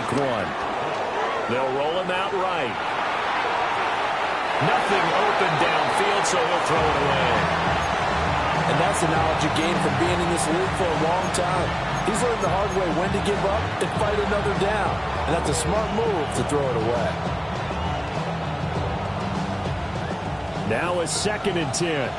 week one. They'll roll him out right. Nothing open downfield, so he'll throw it away. And that's the knowledge you gain from being in this league for a long time. He's learned the hard way when to give up and fight another down. And that's a smart move to throw it away. Now a 2nd and 10.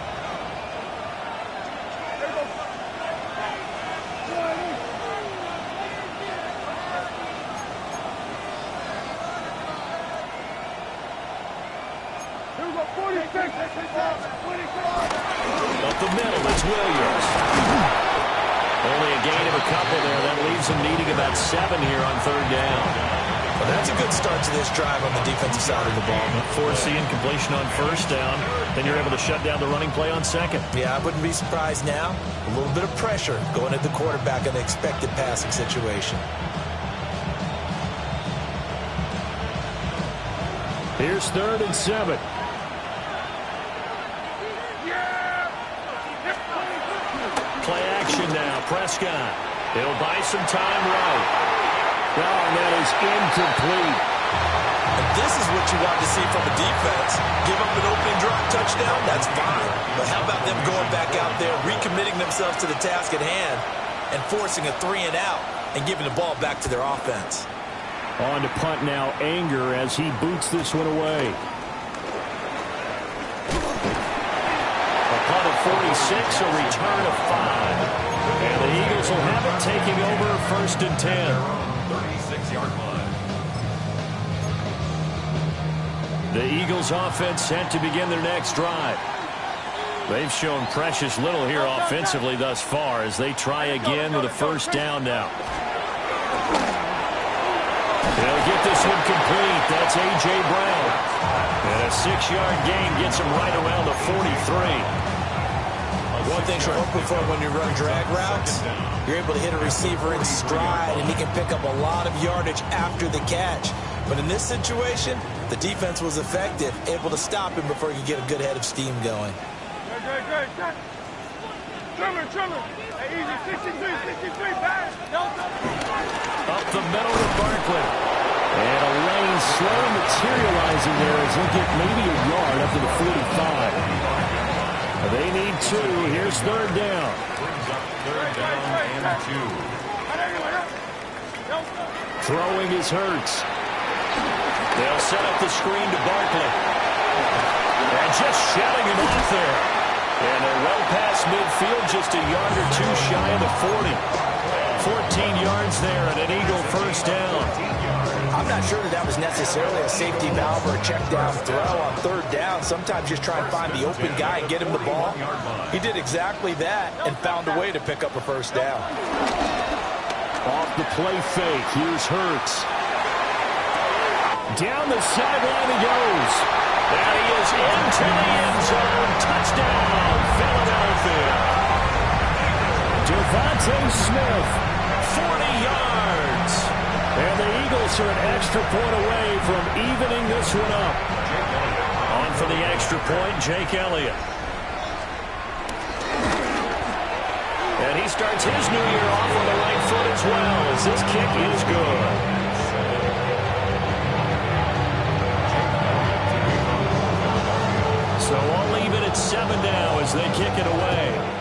Up the middle, it's Williams. Only a gain of a couple there. That leaves him needing about 7 here on 3rd down. Well, that's a good start to this drive on the defensive side of the ball. Forcing completion on 1st down. Then you're able to shut down the running play on 2nd. Yeah, I wouldn't be surprised now. A little bit of pressure going at the quarterback in the expected passing situation. Here's 3rd and 7. Play action now. Prescott. He'll buy some time right. Oh, and that is incomplete. And this is what you want to see from a defense. Give up an opening drive touchdown, that's fine. But how about them going back out there, recommitting themselves to the task at hand, and forcing a 3-and-out and giving the ball back to their offense. On to punt now, Anger, as he boots this one away. A punt of 46, a return of 5. And the Eagles will have it taking over 1st and 10. 36-yard line. The Eagles offense set to begin their next drive. They've shown precious little here offensively thus far as they try again with a 1st down now. They'll get this one complete. That's A.J. Brown. And a 6-yard gain gets him right around the 43. One thing you're hoping for when you run drag routes, you're able to hit a receiver in stride, and he can pick up a lot of yardage after the catch. But in this situation, the defense was effective, able to stop him before he could get a good head of steam going. Up the middle to Barkley. And a lane slow materializing there as he'll get maybe a yard up to the 45. They need 2. Here's 3rd down. Brings up 3rd down and 2. Throwing is Hurts. They'll set up the screen to Barkley. And just shutting him off there. And they're well past midfield, just a yard or 2 shy of the 40. 14 yards there and an Eagle 1st down. I'm not sure that was necessarily a safety valve or a check down throw on 3rd down. Sometimes just try and find the open guy and get him the ball. He did exactly that and found a way to pick up a 1st down. Off the play fake, here's Hurts. Down the sideline he goes. And he is into the end zone. Touchdown, Philadelphia. Devontae Smith, 40 yards. And the Eagles are an extra point away from evening this one up. On for the extra point, Jake Elliott. And he starts his new year off on the right foot as well, as this kick is good. So I'll leave it at 7 now as they kick it away.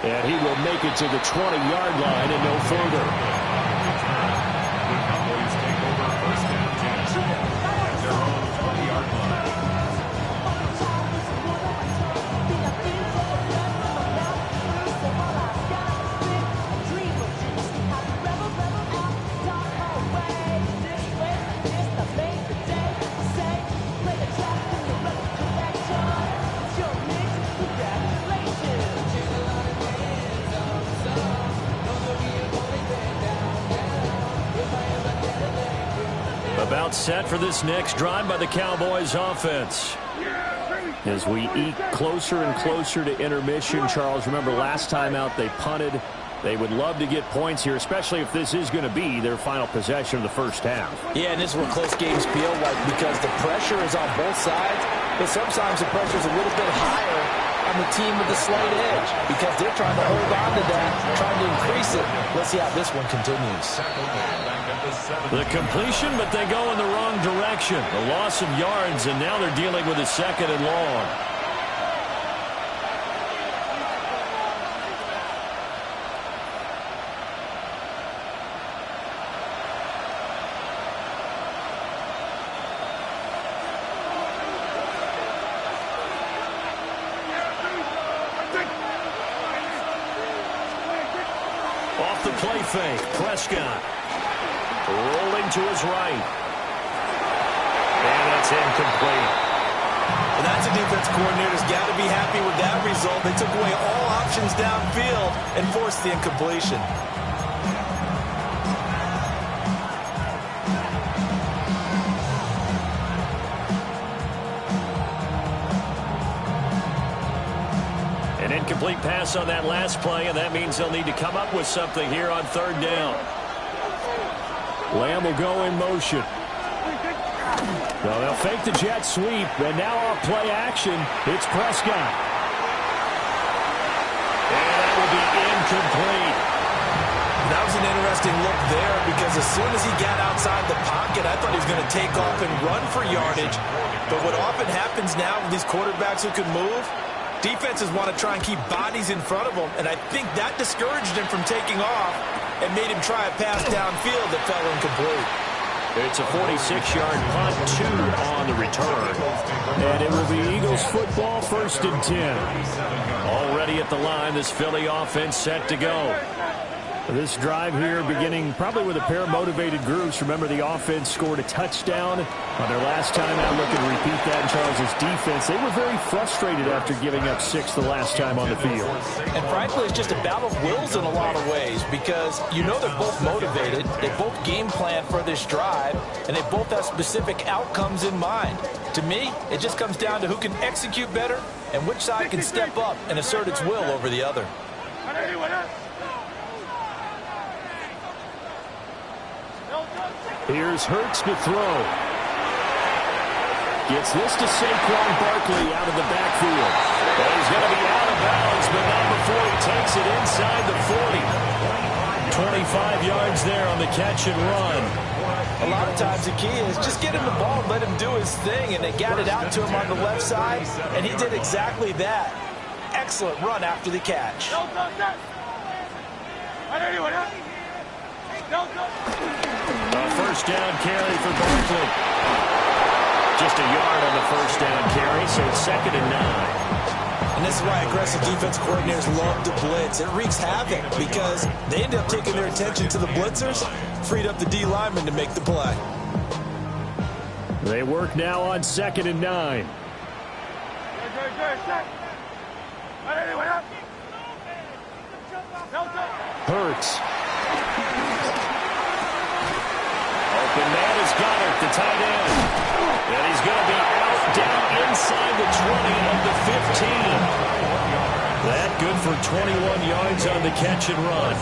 And he will make it to the 20-yard line and no further. About set for this next drive by the Cowboys offense. As we eke closer and closer to intermission, Charles, remember last time out they punted. They would love to get points here, especially if this is going to be their final possession of the first half. Yeah, and this is what close games feel like because the pressure is on both sides, but sometimes the pressure is a little bit higher on the team with the slight edge because they're trying to hold on to that, trying to increase it. Let's see how this one continues. The completion, but they go in the wrong direction. A loss of yards, and now they're dealing with a 2nd and long. Off the play fake, Prescott rolling to his right. And that's incomplete. And that's a defense coordinator's got to be happy with that result. They took away all options downfield and forced the incompletion. An incomplete pass on that last play, and that means they'll need to come up with something here on 3rd down. Lamb will go in motion. So they'll fake the jet sweep, and now off play action, it's Prescott. And that will be incomplete. That was an interesting look there because as soon as he got outside the pocket, I thought he was going to take off and run for yardage. But what often happens now with these quarterbacks who can move, defenses want to try and keep bodies in front of them, and I think that discouraged him from taking off and made him try a pass downfield that fell incomplete. It's a 46-yard punt, 2 on the return. And it will be Eagles football, 1st and 10. Already at the line, this Philly offense set to go. This drive here beginning probably with a pair of motivated groups. Remember, the offense scored a touchdown on their last time out. Looking to repeat that in Charles' defense. They were very frustrated after giving up 6 the last time on the field. And frankly, it's just a battle of wills in a lot of ways because you know they're both motivated. They both game plan for this drive, and they both have specific outcomes in mind. To me, it just comes down to who can execute better and which side can step up and assert its will over the other. Here's Hurts to throw. Gets this to Saquon Barkley out of the backfield. But he's going to be out of bounds, but not before he takes it inside the 40. 25 yards there on the catch and run. A lot of times the key is just get him the ball and let him do his thing, and they got it out to him on the left side, and he did exactly that. Excellent run after the catch. A 1st down carry for Barkley. Just a yard on the 1st down carry, so it's 2nd and 9. And this is why aggressive defense coordinators love to blitz. It wreaks havoc because they end up taking their attention to the blitzers, freed up the D lineman to make the play. They work now on 2nd and 9. Hurts. Open man is Goddard, the tight end. And he's going to be out down inside the 20 of the 15. That good for 21 yards on the catch and run.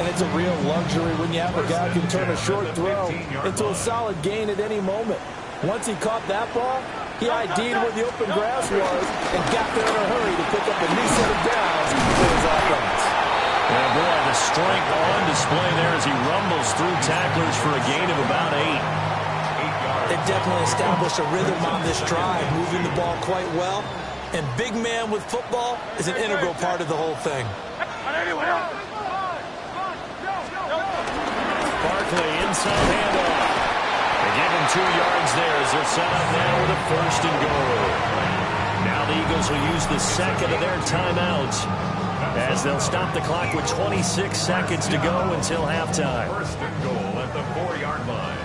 And it's a real luxury when you have a guy who can turn a short throw into a solid gain at any moment. Once he caught that ball, he ID'd where the open grass was and got there in a hurry to pick up a new set of downs for his offense. And boy, the strength on display there as he rumbles through tacklers for a gain of about 8. They've definitely established a rhythm on this drive, moving the ball quite well. And big man with football is an integral part of the whole thing. Barkley inside handoff. They give him 2 yards there as they're set up now with a 1st and goal. Now the Eagles will use the 2nd of their timeouts as they'll stop the clock with 26 seconds to go until halftime. 1st and goal at the 4-yard line.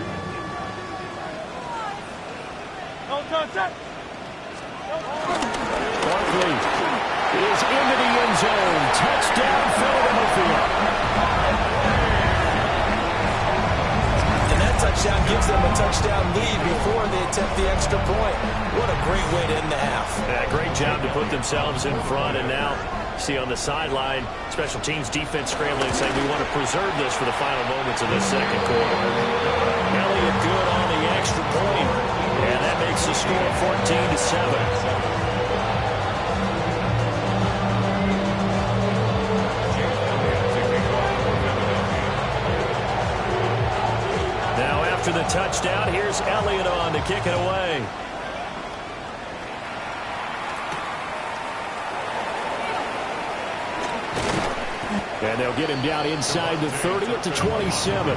Barkley is into the end zone. Touchdown, Philadelphia. And that touchdown gives them a touchdown lead before they attempt the extra point. What a great way to end the half. Yeah, great job to put themselves in front, and now see on the sideline, special teams defense scrambling, saying we want to preserve this for the final moments of this 2nd quarter. Elliott good on the extra point, and that makes the score 14-7. a touchdown. Here's Elliott on to kick it away. And they'll get him down inside the 30 at the 27.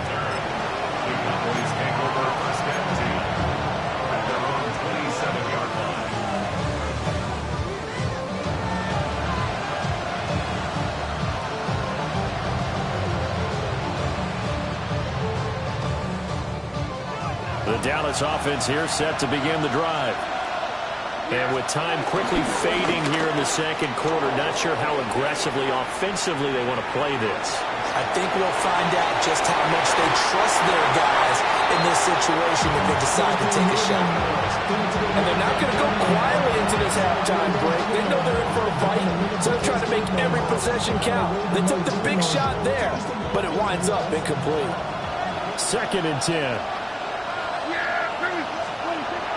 The Dallas offense here set to begin the drive. And with time quickly fading here in the second quarter, not sure how aggressively, offensively they want to play this. I think we'll find out just how much they trust their guys in this situation if they decide to take a shot. And they're not going to go quietly into this halftime break. They know they're in for a fight, so they're trying to make every possession count. They took the big shot there, but it winds up incomplete. 2nd and 10.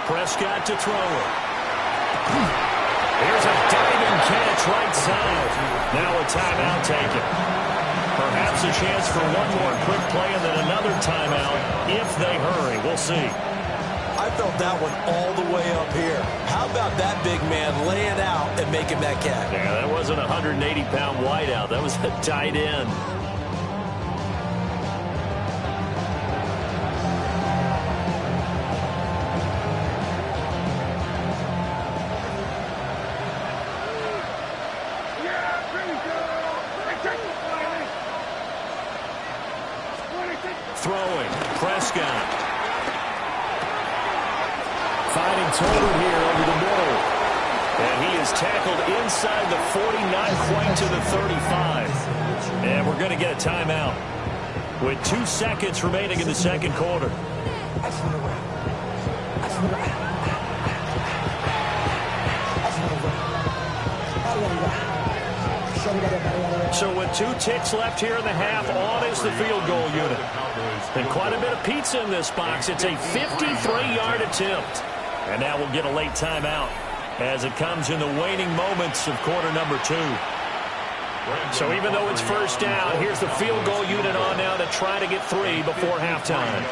Prescott to throw it. Here's a diving catch right side. Now a timeout taken. Perhaps a chance for one more quick play and then another timeout if they hurry. We'll see. I felt that one all the way up here. How about that big man laying out and making that catch? Yeah, that wasn't a 180-pound wideout. That was a tight end. Throwing, Prescott. Fighting toward here over the middle. And he is tackled inside the 40, not quite to the 35. And we're going to get a timeout with 2 seconds remaining in the second quarter. So with 2 ticks left here in the half, on is the field goal unit. And quite a bit of pizza in this box. It's a 53-yard attempt. And now we'll get a late timeout as it comes in the waning moments of quarter number 2. So even though it's first down, here's the field goal unit on now to try to get 3 before halftime.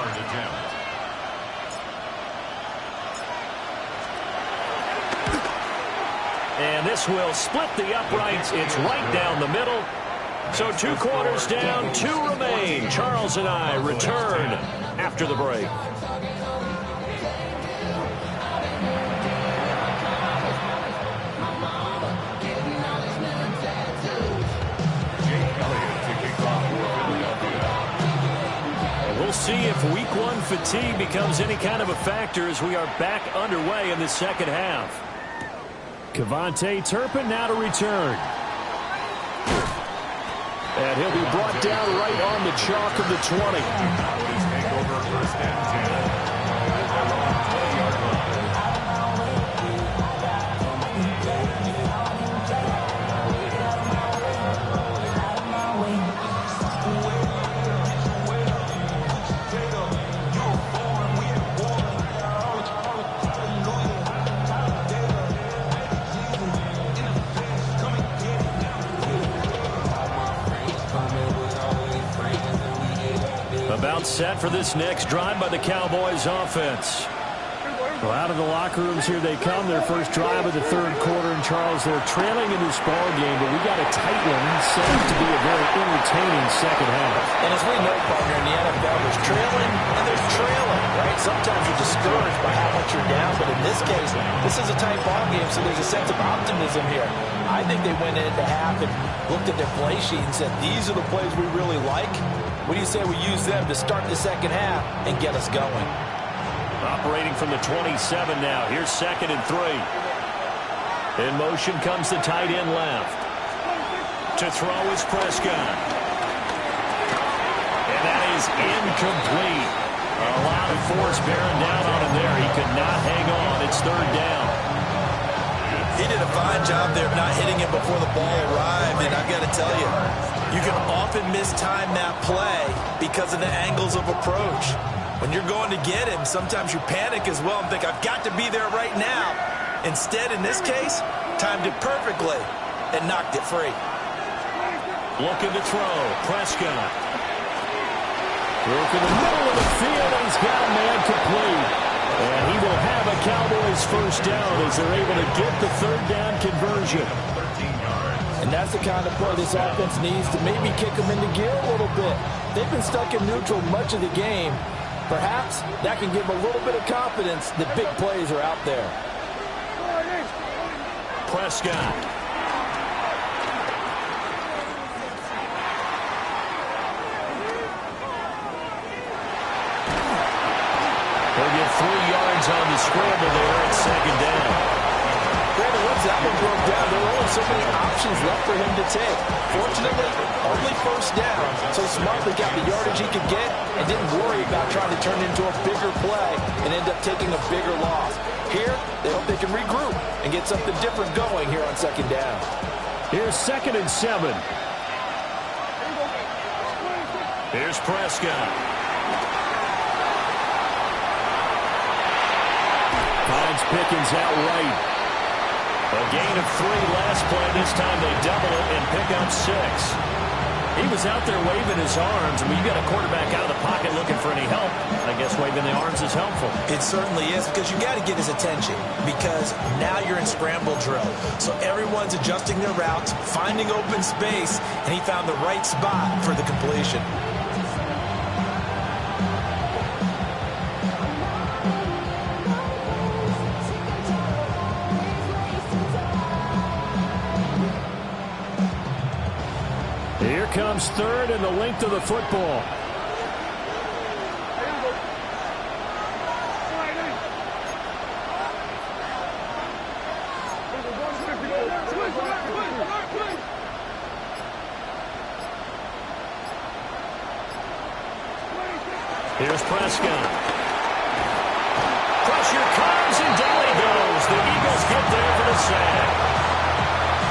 And this will split the uprights. It's right down the middle. So 2 quarters down, 2 remain. Charles and I return after the break. And we'll see if week 1 fatigue becomes any kind of a factor as we are back underway in the second half. KaVontae Turpin now to return. And he'll be brought down right on the chalk of the 20. About set for this next drive by the Cowboys offense. Well, out of the locker rooms here they come. Their first drive of the third quarter. And Charles, they're trailing in this ball game, but we got a tight one set up to be a very entertaining second half. And as we know, partner, in the NFL, there's trailing and there's trailing, right? Sometimes you're discouraged by how much you're down, but in this case, this is a tight ball game, so there's a sense of optimism here. I think they went into half and looked at their play sheet and said, these are the plays we really like. What do you say we use them to start the second half and get us going? Operating from the 27 now. Here's 2nd and 3. In motion comes the tight end left. To throw is Prescott. And that is incomplete. A lot of force bearing down on him there. He could not hang on. It's 3rd down. He did a fine job there of not hitting it before the ball arrived. And I've got to tell you, you can often mistime that play because of the angles of approach. When you're going to get him, sometimes you panic as well and think, I've got to be there right now. Instead, in this case, timed it perfectly and knocked it free. Looking to throw. Prescott. Broke in the middle of the field, and he's got a man complete. And he will have a Cowboys first down as they're able to get the third down conversion. And that's the kind of play this offense needs to maybe kick them into gear a little bit. They've been stuck in neutral much of the game. Perhaps that can give them a little bit of confidence that big plays are out there. Prescott. He'll get 3 yards on the scramble there at second down. Brandon, once that one broke down, there were only so many options left for him to take. Fortunately, only first down, so smartly got the yardage he could get and didn't worry about trying to turn it into a bigger play and end up taking a bigger loss. Here, they hope they can regroup and get something different going here on second down. Here's 2nd and 7. Here's Prescott. Finds Pickens out right. A gain of 3 last play. This time they double it and pick up 6. He was out there waving his arms. I mean, you got a quarterback out of the pocket looking for any help. I guess waving the arms is helpful. It certainly is, because you got to get his attention, because now you're in scramble drill. So everyone's adjusting their routes, finding open space, and he found the right spot for the completion. Here comes 3rd and the length of the football. Here's Prescott. Pressure comes and down he goes. The Eagles get there for the sack.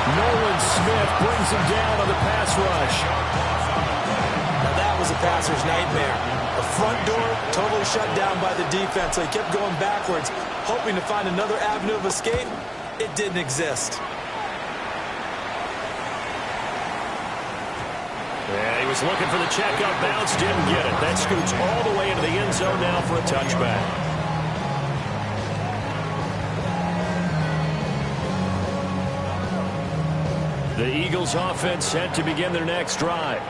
Nolan Smith brings him down on the pass rush. Now that was a passer's nightmare. The front door totally shut down by the defense, so he kept going backwards, hoping to find another avenue of escape. It didn't exist. Yeah, he was looking for the check-up bounce, didn't get it. That scoots all the way into the end zone now for a touchback. The Eagles offense set to begin their next drive.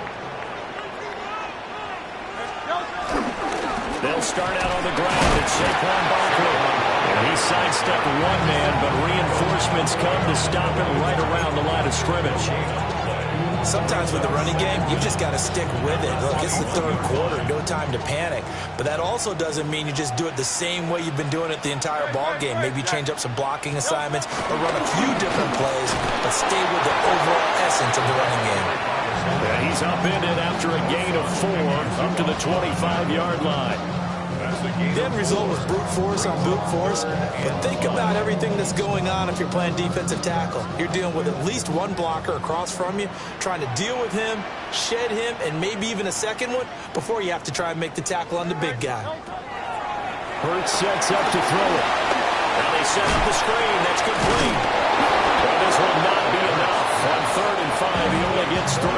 They'll start out on the ground at Saquon Barkley. And he sidestepped one man, but reinforcements come to stop him right around the line of scrimmage. Sometimes with the running game, you just got to stick with it. Look, it's the 3rd quarter, no time to panic. But that also doesn't mean you just do it the same way you've been doing it the entire ball game. Maybe change up some blocking assignments or run a few different plays, but stay with the overall essence of the running game. Yeah, he's upended after a gain of 4 up to the 25-yard line. The end result was brute force on brute force, but think about everything that's going on if you're playing defensive tackle. You're dealing with at least one blocker across from you, trying to deal with him, shed him, and maybe even a second one before you have to try and make the tackle on the big guy. Hurts sets up to throw it. Now they set up the screen. That's complete. But this will not be enough. On 3rd and 5, he only gets 3.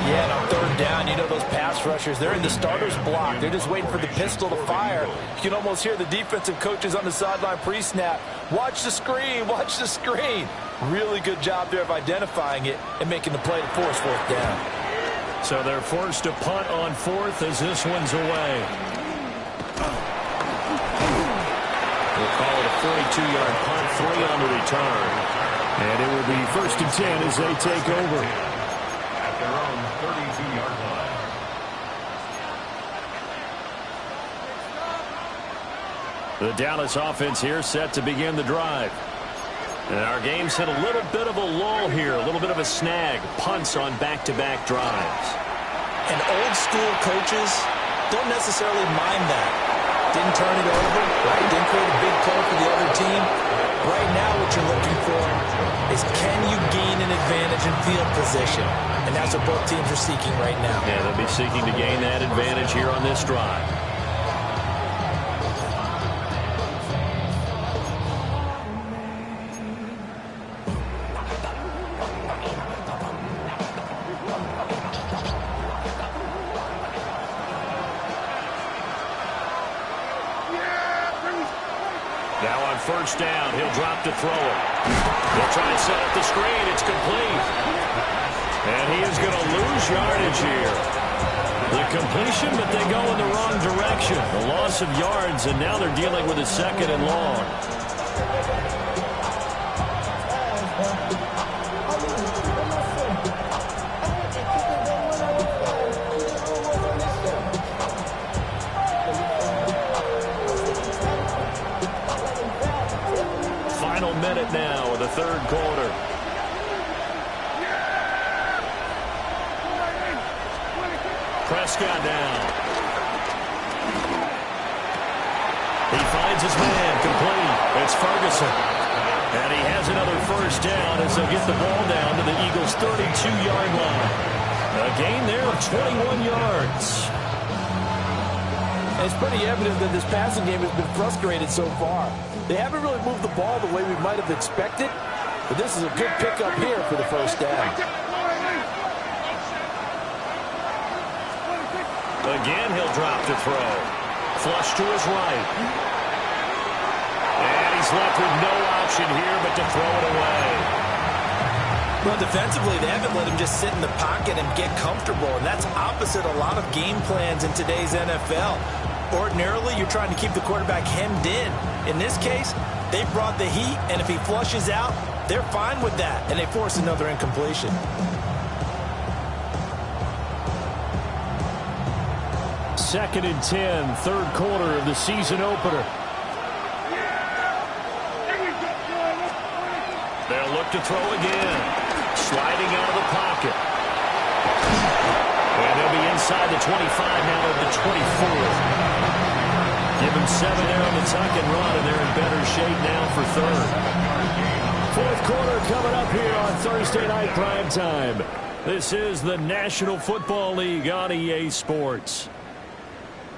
Yeah, and on 3rd down, you know those pass rushers, they're in the starter's block. They're just waiting for the pistol to fire. You can almost hear the defensive coaches on the sideline pre-snap. Watch the screen, watch the screen. Really good job there of identifying it and making the play to force 4th down. So they're forced to punt on 4th as this one's away. We'll call it a 42-yard punt, 3 on the return. And it will be 1st and 10 as they take over. Their own 32-yard line. The Dallas offense here set to begin the drive. And our game's hit a little bit of a lull here, a little bit of a snag. Punts on back-to-back drives. And old-school coaches don't necessarily mind that. Didn't turn it over, right? Didn't create a big play for the other team. Right now what you're looking for is, can you gain an advantage in field position? And that's what both teams are seeking right now. Yeah, they'll be seeking to gain that advantage here on this drive. first down. He'll drop to throw it. He'll try and set up the screen. It's complete. And he is going to lose yardage here. The completion, but they go in the wrong direction. The loss of yards, and now they're dealing with a second and long. Final minute now of the third quarter. Prescott down. He finds his man complete. It's Ferguson. And he has another first down as they'll get the ball down to the Eagles' 32-yard line. A gain there of 21 yards. It's pretty evident that this passing game has been frustrated so far. They haven't really moved the ball the way we might have expected, but this is a good pickup here for the first down. Again, he'll drop to throw. Flush to his right. And he's left with no option here but to throw it away. Well, defensively, they haven't let him just sit in the pocket and get comfortable, and that's opposite a lot of game plans in today's NFL. Ordinarily, you're trying to keep the quarterback hemmed in. In this case, they brought the heat, and if he flushes out, they're fine with that, and they force another incompletion. Second and 10, third quarter of the season opener. They'll look to throw again. Sliding out of the pocket. And they'll be inside the 25 now at the 24. Give them 7 there on the tuck and run, and they're in better shape now for third. Fourth quarter coming up here on Thursday Night Primetime. This is the National Football League on EA Sports.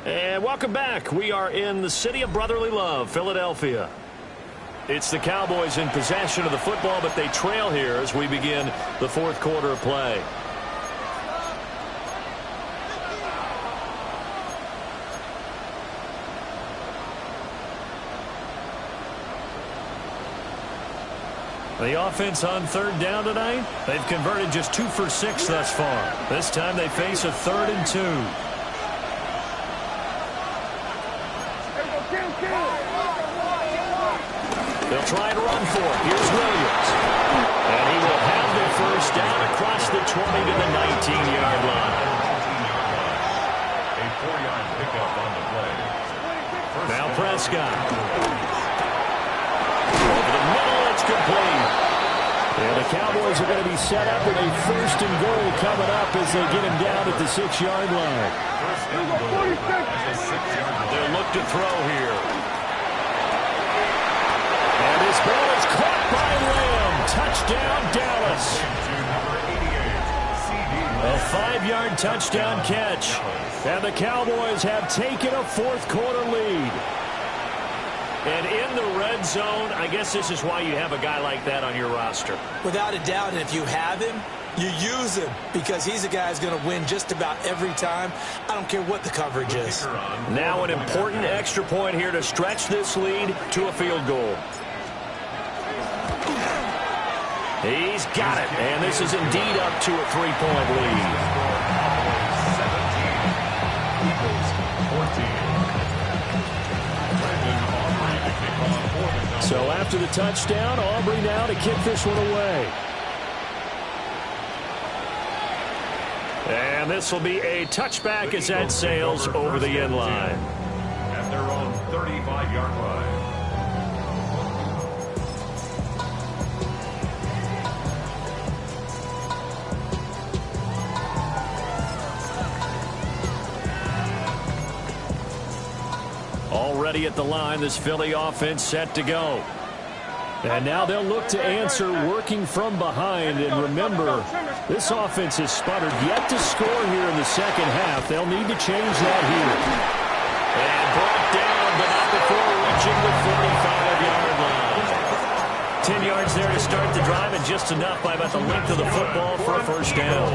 And welcome back. We are in the city of brotherly love, Philadelphia. It's the Cowboys in possession of the football, but they trail here as we begin the fourth quarter of play. The offense on third down tonight, they've converted just 2 for 6 thus far. This time they face a 3rd and 2. They'll try and run for it. Here's Williams. And he will have the first down across the 20 to the 19-yard line. A 4-yard pickup on the play. Now Prescott. Over the middle, it's complete. And the Cowboys are going to be set up with a 1st and goal coming up as they get him down at the 6-yard line. They'll look to throw here. And this ball is caught by Lamb. Touchdown, Dallas. A 5-yard touchdown catch. And the Cowboys have taken a fourth quarter lead. And in the red zone, I guess this is why you have a guy like that on your roster. Without a doubt, and if you have him, you use him because he's a guy who's going to win just about every time. I don't care what the coverage is. Now an important extra point here to stretch this lead to a field goal. He's got it, and this is indeed up to a 3-point lead. 14. So after the touchdown, Aubrey now to kick this one away. And this will be a touchback as that sails over the end line. At their own 35-yard line. Already at the line, this Philly offense set to go. And now they'll look to answer working from behind. And remember, this offense has sputtered yet to score here in the second half. They'll need to change that here. And brought down, but not before reaching the 45-yard line. 10 yards there to start the drive, and just enough by about the length of the football for a first down.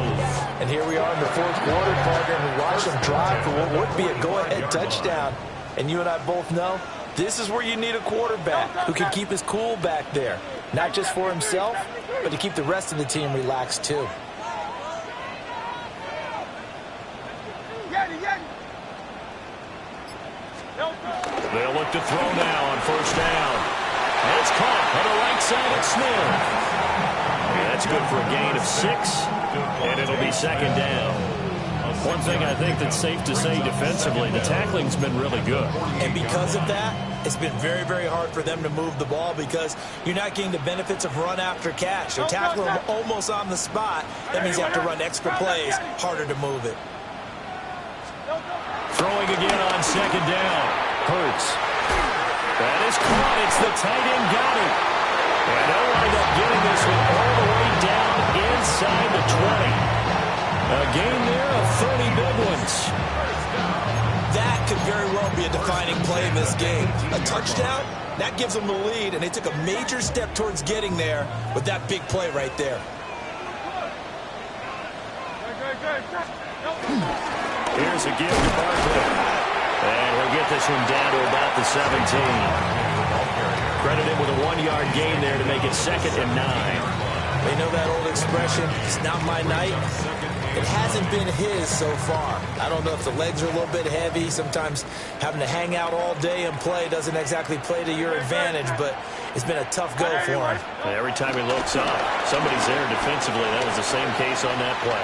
And here we are in the fourth quarter, partner, and we watch them drive for what would be a go-ahead touchdown. And you and I both know This is where you need a quarterback who can keep his cool back there. Not just for himself, but to keep the rest of the team relaxed too. They'll look to throw now on first down. And it's caught on the right side of Smith. And that's good for a gain of 6, and it'll be second down. One thing I think that's safe to say defensively, the tackling's been really good. And because of that, it's been very, very hard for them to move the ball because you're not getting the benefits of run after catch. They're tackling them almost on the spot. That means you have to run extra plays, harder to move it. Throwing again on second down. Hurts. That is caught. It's the tight end got it. And they'll wind up getting this one all the way down inside the 20. A gain there of 30 big ones. That could very well be a defining play in this game. A touchdown, that gives them the lead, and they took a major step towards getting there with that big play right there. Here's a give to Barkley. And he'll get this one down to about the 17. Credited with a 1-yard gain there to make it 2nd and 9. They know that old expression, it's not my night. It hasn't been his so far. I don't know if the legs are a little bit heavy. Sometimes having to hang out all day and play doesn't exactly play to your advantage, but it's been a tough go for him. Every time he looks up, somebody's there defensively. That was the same case on that play.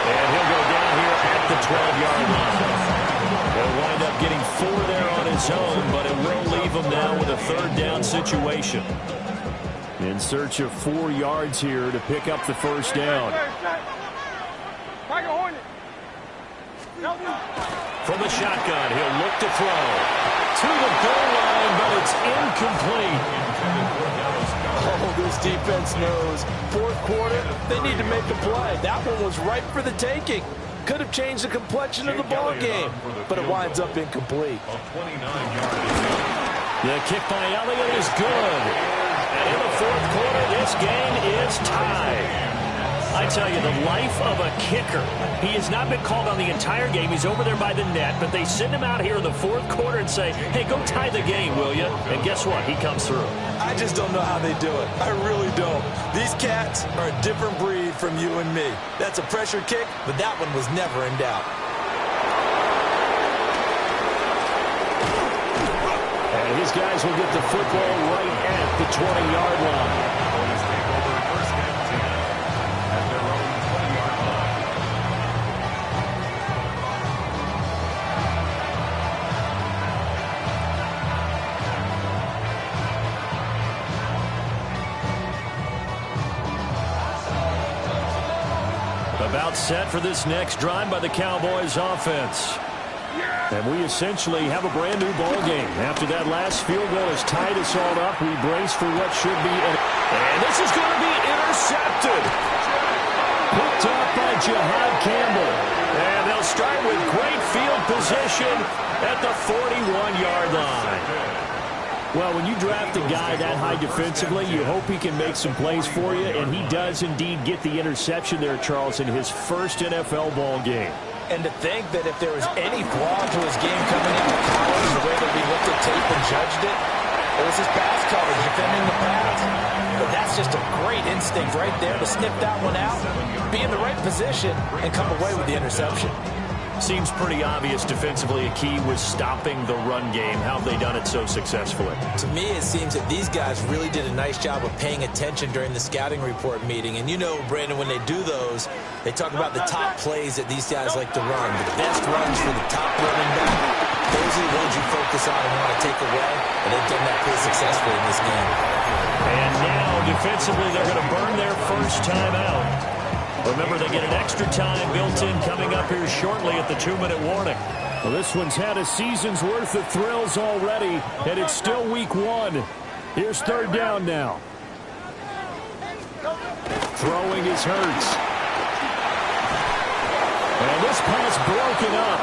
And he'll go down here at the 12-yard line. He'll wind up getting 4 there on his own, but it will leave him now with a 3rd down situation. In search of 4 yards here to pick up the first down. From the shotgun, he'll look to throw. To the goal line, but it's incomplete. Oh, this defense knows. 4th quarter, they need to make a play. That one was ripe for the taking. Could have changed the complexion of the ball game, but it winds up incomplete. The kick by Elliott is good. And in the 4th quarter, this game is tied. I tell you, the life of a kicker. He has not been called on the entire game. He's over there by the net, but they send him out here in the 4th quarter and say, hey, go tie the game, will you? And guess what? He comes through. I just don't know how they do it. I really don't. These cats are a different breed from you and me. That's a pressure kick, but that one was never in doubt. And his guys will get the football right at the 20-yard line. About set for this next drive by the Cowboys offense. And we essentially have a brand new ball game. After that last field goal has tied us all up, we brace for what should be and this is going to be intercepted. Picked up by Jihad Campbell. And they'll start with great field position at the 41-yard line. Well, when you draft a guy that high defensively, you hope he can make some plays for you, and he does indeed get the interception there, Charles, in his first NFL ball game. And to think that if there was any flaw to his game coming out of college, the way that we looked at tape and judged it, it was his pass coverage, defending the pass. But that's just a great instinct right there to sniff that one out, be in the right position, and come away with the interception. Seems pretty obvious defensively a key was stopping the run game. How have they done it so successfully? To me, it seems that these guys really did a nice job of paying attention during the scouting report meeting. And you know, Brandon, when they do those, they talk about the top plays that these guys like to run. The best runs for the top running back. Those are the ones you focus on and want to take away. And they've done that pretty successfully in this game. And now, defensively, they're going to burn their first time out. Remember, they get an extra time built in coming up here shortly at the 2-minute warning. Well, this one's had a season's worth of thrills already, and it's still week 1. Here's 3rd down now. Throwing is Hurts. And this pass broken up.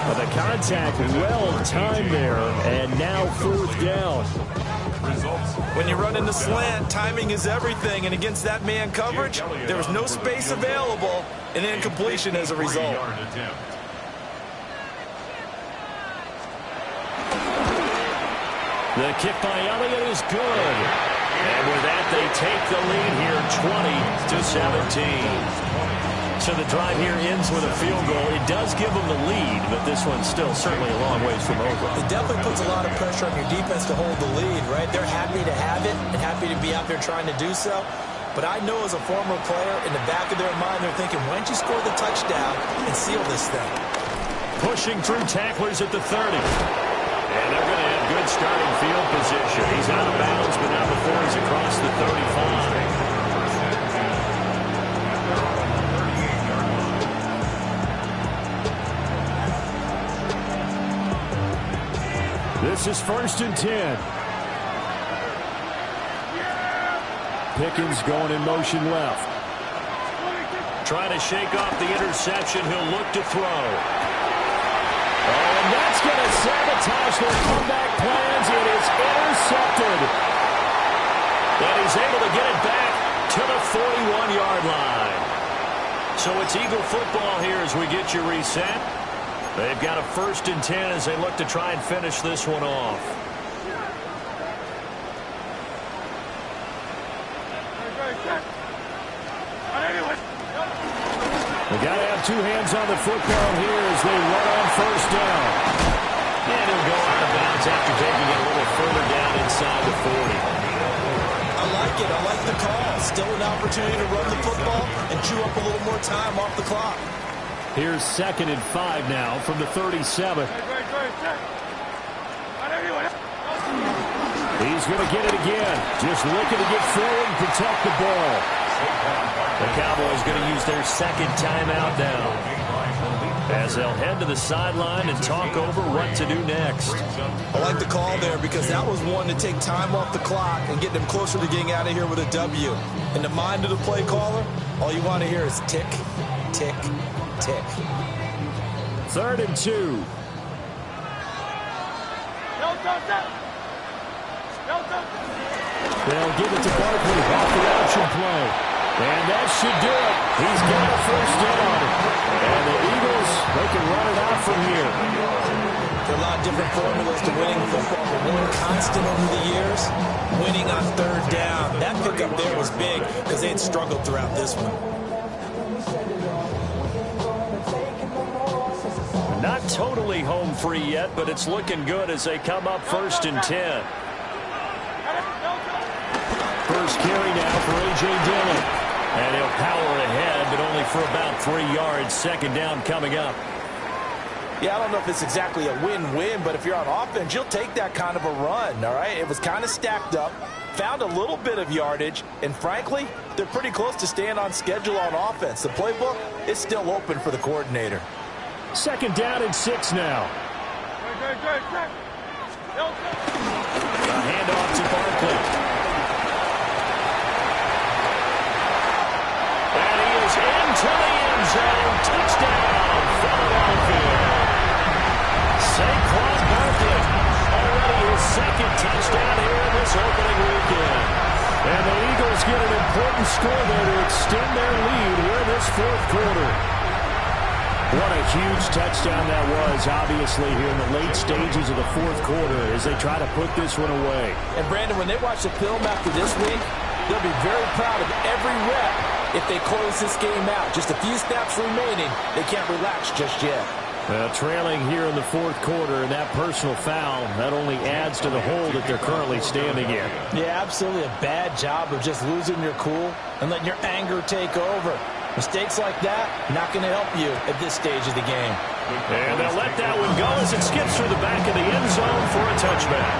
But the contact well timed there, and now 4th down. When you run in the slant, timing is everything, and against that man coverage, there was no space available, and incompletion as a result. The kick by Elliott is good. And with that, they take the lead here 20-17. So the drive here ends with a field goal. It does give them the lead, but this one's still certainly a long ways from over. It definitely puts a lot of pressure on your defense to hold the lead, right? They're happy to have it and happy to be out there trying to do so. But I know as a former player, in the back of their mind, they're thinking, why don't you score the touchdown and seal this thing? Pushing through tacklers at the 30. And they're going to have good starting field position. He's out of bounds, but not before he's across the 35. This is 1st and 10. Pickens going in motion left. Trying to shake off the interception. He'll look to throw. And that's going to sabotage their comeback plans. It is intercepted. And he's able to get it back to the 41-yard line. So it's Eagle football here as we get you reset. They've got a 1st and 10 as they look to try and finish this one off. They got to have two hands on the football here as they run on 1st down. And he'll go out of bounds after taking it a little further down inside the 40. I like it. I like the call. Still an opportunity to run the football and chew up a little more time off the clock. Here's 2nd and 5 now from the 37. He's going to get it again. Just looking to get forward and protect the ball. The Cowboys going to use their 2nd timeout now, as they'll head to the sideline and talk over what to do next. I like the call there because that was one to take time off the clock and get them closer to getting out of here with a W. In the mind of the play caller, all you want to hear is tick, tick, tick. 3rd and 2. They'll give it to Barkley off the option play. And that should do it. He's got a 1st down. And the Eagles, they can run it out from here. There are a lot of different formulas to winning football, but one constant over the years, winning on 3rd down. That pickup there was big because they had struggled throughout this one. Not totally home free yet, but it's looking good as they come up 1st and 10. First carry now for A.J. Dillon. And he'll power ahead, but only for about 3 yards. 2nd down coming up. Yeah, I don't know if it's exactly a win-win, but if you're on offense, you'll take that kind of a run, all right? It was kind of stacked up, found a little bit of yardage, and frankly, they're pretty close to staying on schedule on offense. The playbook is still open for the coordinator. 2nd down and 6 now. A handoff to Barkley. And he is into the end zone. Touchdown, Philadelphia. Saquon Barkley, already his 2nd touchdown here in this opening weekend. And the Eagles get an important score there to extend their lead here in this 4th quarter. What a huge touchdown that was, obviously, here in the late stages of the 4th quarter as they try to put this one away. And, Brandon, when they watch the film after this week, they'll be very proud of every rep if they close this game out. Just a few snaps remaining. They can't relax just yet. Trailing here in the 4th quarter, and that personal foul, that only adds to the hole that they're currently standing in. Yeah, absolutely a bad job of just losing your cool and letting your anger take over. Mistakes like that, not going to help you at this stage of the game. And they'll let that one go as it skips through the back of the end zone for a touchback.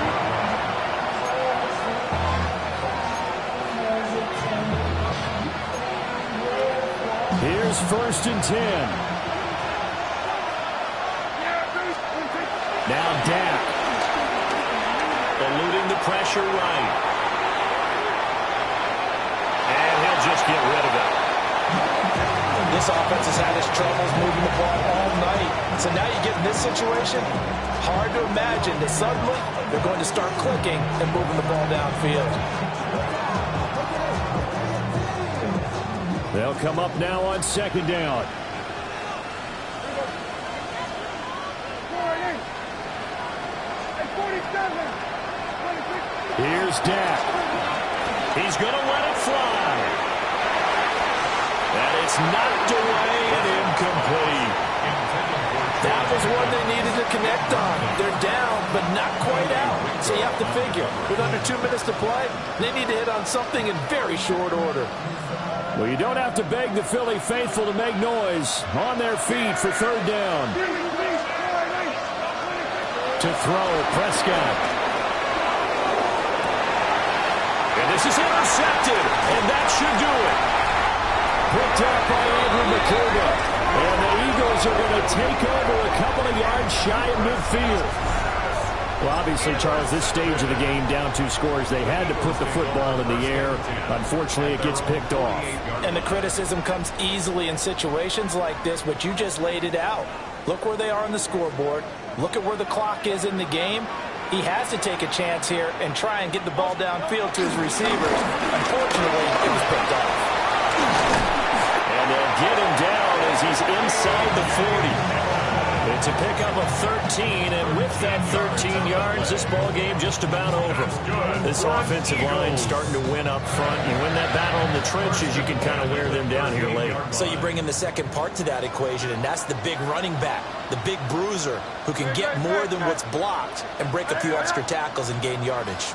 Here's 1st and 10. Now Dak. Eluding the pressure right. And he'll just get rid of it. This offense has had its troubles moving the ball all night. So now you get in this situation, hard to imagine that suddenly they're going to start clicking and moving the ball downfield. They'll come up now on 2nd down. Here's Dak. He's going to let it fly. And it's knocked away and incomplete. That was one they needed to connect on. They're down, but not quite out. So you have to figure, with under 2 minutes to play, they need to hit on something in very short order. Well, you don't have to beg the Philly faithful to make noise. On their feet for third down. To throw, Prescott. And this is intercepted, and that should do it. Picked up by Andrew McCurdy. And the Eagles are going to take over a couple of yards shy of midfield. Well, obviously, Charles, this stage of the game, down 2 scores, they had to put the football in the air. Unfortunately, it gets picked off. And the criticism comes easily in situations like this, but you just laid it out. Look where they are on the scoreboard. Look at where the clock is in the game. He has to take a chance here and try and get the ball downfield to his receivers. Unfortunately, it was picked off. And they'll get him down as he's inside the 40. It's a pickup of 13, and with that 13 yards, this ball game just about over. This offensive line starting to win up front. You win that battle in the trenches, you can kind of wear them down here later. So you bring in the second part to that equation, and that's the big running back, the big bruiser, who can get more than what's blocked and break a few extra tackles and gain yardage.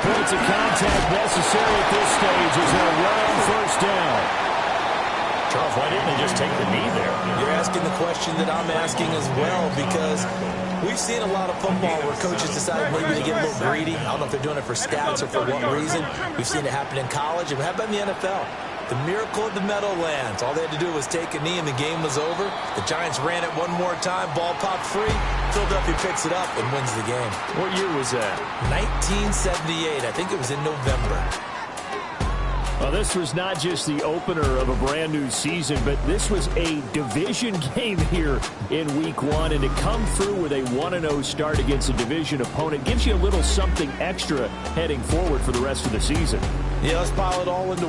Points of contact necessary at this stage as they'll run first down. Charles, why didn't they just take the knee there? You're asking the question that I'm asking as well, because we've seen a lot of football where coaches decide maybe to get a little greedy. I don't know if they're doing it for stats or for what reason. We've seen it happen in college, and how about in the NFL? The miracle of the Meadowlands. All they had to do was take a knee and the game was over. The Giants ran it one more time. Ball popped free. Philadelphia picks it up and wins the game. What year was that? 1978. I think it was in November. Well, this was not just the opener of a brand new season, but this was a division game here in week 1. And to come through with a 1-0 start against a division opponent gives you a little something extra heading forward for the rest of the season. Yeah, let's pile it all into